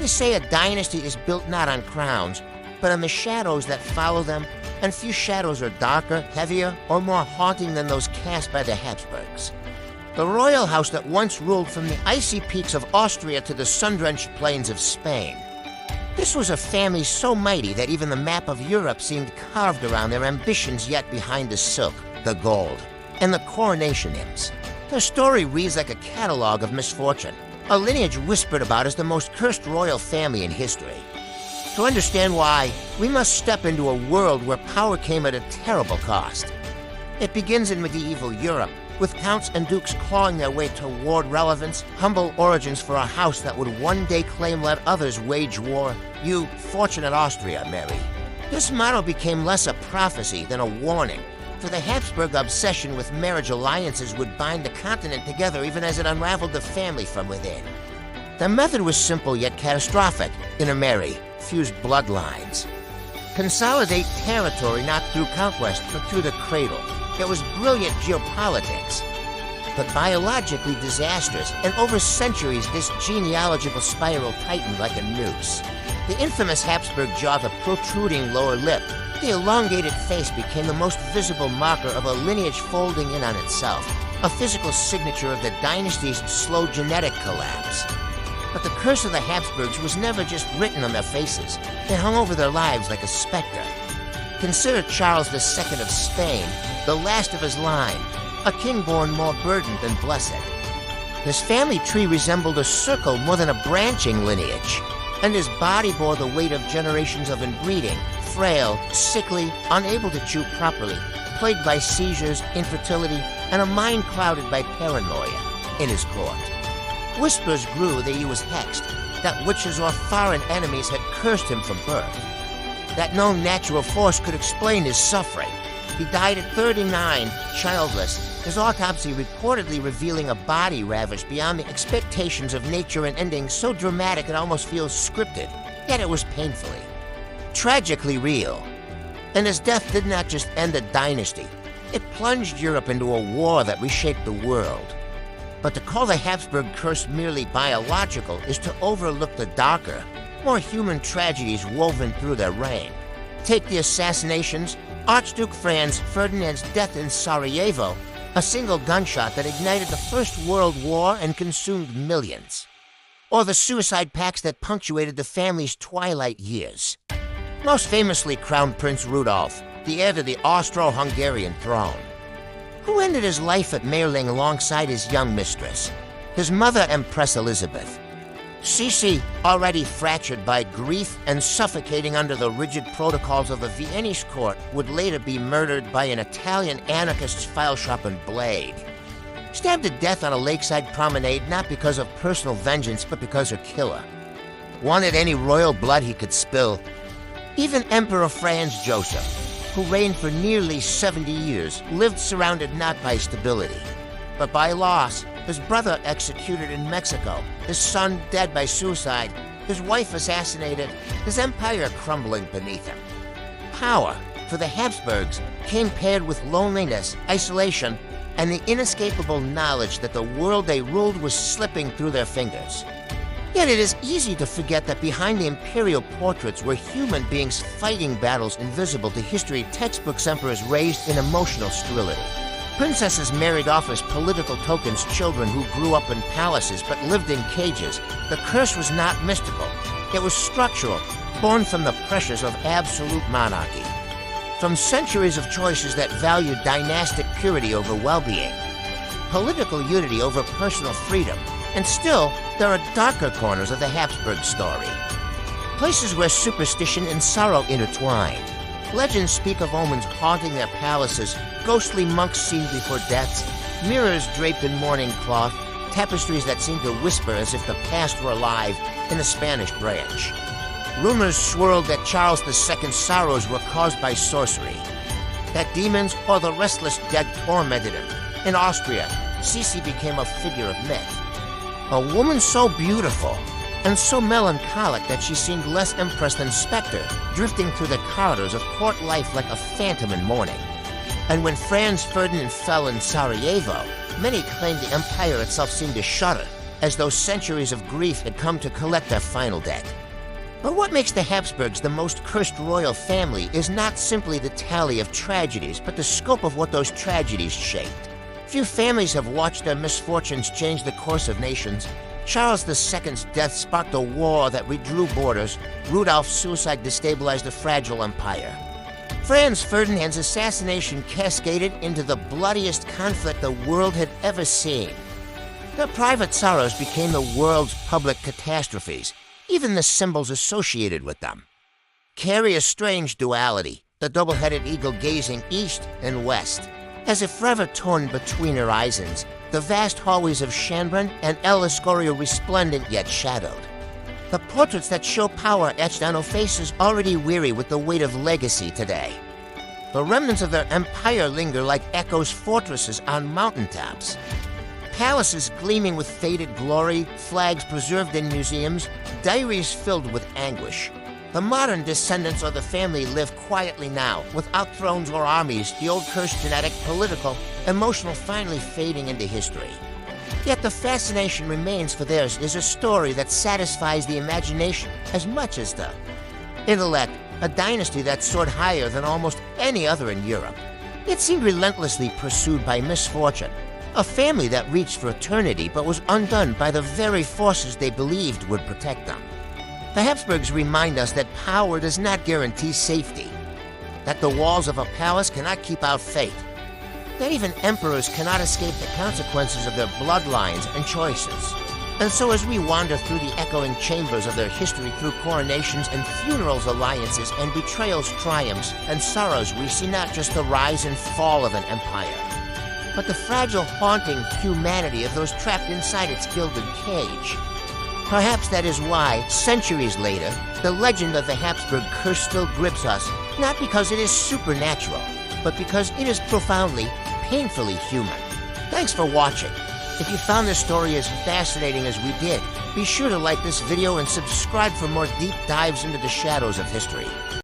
They say a dynasty is built not on crowns, but on the shadows that follow them, and few shadows are darker, heavier, or more haunting than those cast by the Habsburgs. The royal house that once ruled from the icy peaks of Austria to the sun-drenched plains of Spain. This was a family so mighty that even the map of Europe seemed carved around their ambitions, yet behind the silk, the gold, and the coronation hymns. Their story reads like a catalog of misfortune, a lineage whispered about as the most cursed royal family in history. To understand why, we must step into a world where power came at a terrible cost. It begins in medieval Europe, with counts and dukes clawing their way toward relevance, humble origins for a house that would one day claim let others wage war. You, fortunate Austria, Mary. This motto became less a prophecy than a warning, for the Habsburg obsession with marriage alliances would bind the continent together even as it unraveled the family from within. The method was simple yet catastrophic. Intermarry, fuse bloodlines. Consolidate territory not through conquest, but through the cradle. It was brilliant geopolitics, but biologically disastrous, and over centuries this genealogical spiral tightened like a noose. The infamous Habsburg jaw, the protruding lower lip, the elongated face became the most visible marker of a lineage folding in on itself, a physical signature of the dynasty's slow genetic collapse. But the curse of the Habsburgs was never just written on their faces. It hung over their lives like a specter. Consider Charles II of Spain, the last of his line, a king born more burdened than blessed. His family tree resembled a circle more than a branching lineage, and his body bore the weight of generations of inbreeding, frail, sickly, unable to chew properly, plagued by seizures, infertility, and a mind clouded by paranoia in his court. Whispers grew that he was hexed, that witches or foreign enemies had cursed him from birth, that no natural force could explain his suffering. He died at 39, childless, his autopsy reportedly revealing a body ravaged beyond the expectations of nature, an ending so dramatic it almost feels scripted, yet it was painfully, tragically real. And his death did not just end a dynasty, it plunged Europe into a war that reshaped the world. But to call the Habsburg curse merely biological is to overlook the darker, more human tragedies woven through their reign. Take the assassinations, Archduke Franz Ferdinand's death in Sarajevo, a single gunshot that ignited the First World War and consumed millions. Or the suicide pacts that punctuated the family's twilight years. Most famously Crown Prince Rudolf, the heir to the Austro-Hungarian throne, who ended his life at Mayerling alongside his young mistress, his mother Empress Elizabeth. Sisi, already fractured by grief and suffocating under the rigid protocols of the Viennese court, would later be murdered by an Italian anarchist's file-sharpened blade. Stabbed to death on a lakeside promenade not because of personal vengeance, but because her killer wanted any royal blood he could spill. Even Emperor Franz Joseph, who reigned for nearly 70 years, lived surrounded not by stability, but by loss. His brother executed in Mexico, his son dead by suicide, his wife assassinated, his empire crumbling beneath him. Power, for the Habsburgs, came paired with loneliness, isolation, and the inescapable knowledge that the world they ruled was slipping through their fingers. Yet it is easy to forget that behind the imperial portraits were human beings fighting battles invisible to history textbooks, emperors raised in emotional sterility. Princesses married off as political tokens children who grew up in palaces but lived in cages. The curse was not mystical. It was structural, born from the pressures of absolute monarchy. From centuries of choices that valued dynastic purity over well-being, political unity over personal freedom, and still, there are darker corners of the Habsburg story. Places where superstition and sorrow intertwine. Legends speak of omens haunting their palaces, ghostly monks seen before deaths, mirrors draped in mourning cloth, tapestries that seem to whisper as if the past were alive in the Spanish branch. Rumors swirled that Charles II's sorrows were caused by sorcery, that demons or the restless dead tormented him. In Austria, Sisi became a figure of myth. A woman so beautiful and so melancholic that she seemed less empress than specter, drifting through the corridors of court life like a phantom in mourning. And when Franz Ferdinand fell in Sarajevo, many claimed the empire itself seemed to shudder as though centuries of grief had come to collect their final debt. But what makes the Habsburgs the most cursed royal family is not simply the tally of tragedies, but the scope of what those tragedies shaped. Few families have watched their misfortunes change the course of nations. Charles II's death sparked a war that redrew borders. Rudolph's suicide destabilized a fragile empire. Franz Ferdinand's assassination cascaded into the bloodiest conflict the world had ever seen. Their private sorrows became the world's public catastrophes, even the symbols associated with them. Carry a strange duality, the double-headed eagle gazing east and west, as if forever torn between horizons, the vast hallways of Chambron and El Escorial resplendent yet shadowed. The portraits that show power etched on faces already weary with the weight of legacy today. The remnants of their empire linger like echoes fortresses on mountaintops. Palaces gleaming with faded glory, flags preserved in museums, diaries filled with anguish. The modern descendants of the family live quietly now, without thrones or armies, the old cursed genetic, political, emotional finally fading into history. Yet the fascination remains, for theirs is a story that satisfies the imagination as much as the intellect, a dynasty that soared higher than almost any other in Europe. It seemed relentlessly pursued by misfortune, a family that reached for eternity but was undone by the very forces they believed would protect them. The Habsburgs remind us that power does not guarantee safety, that the walls of a palace cannot keep out fate, that even emperors cannot escape the consequences of their bloodlines and choices. And so as we wander through the echoing chambers of their history through coronations and funerals, alliances and betrayals, triumphs and sorrows, we see not just the rise and fall of an empire, but the fragile, haunting humanity of those trapped inside its gilded cage. Perhaps that is why, centuries later, the legend of the Habsburg curse still grips us, not because it is supernatural, but because it is profoundly, painfully human. Thanks for watching. If you found this story as fascinating as we did, be sure to like this video and subscribe for more deep dives into the shadows of history.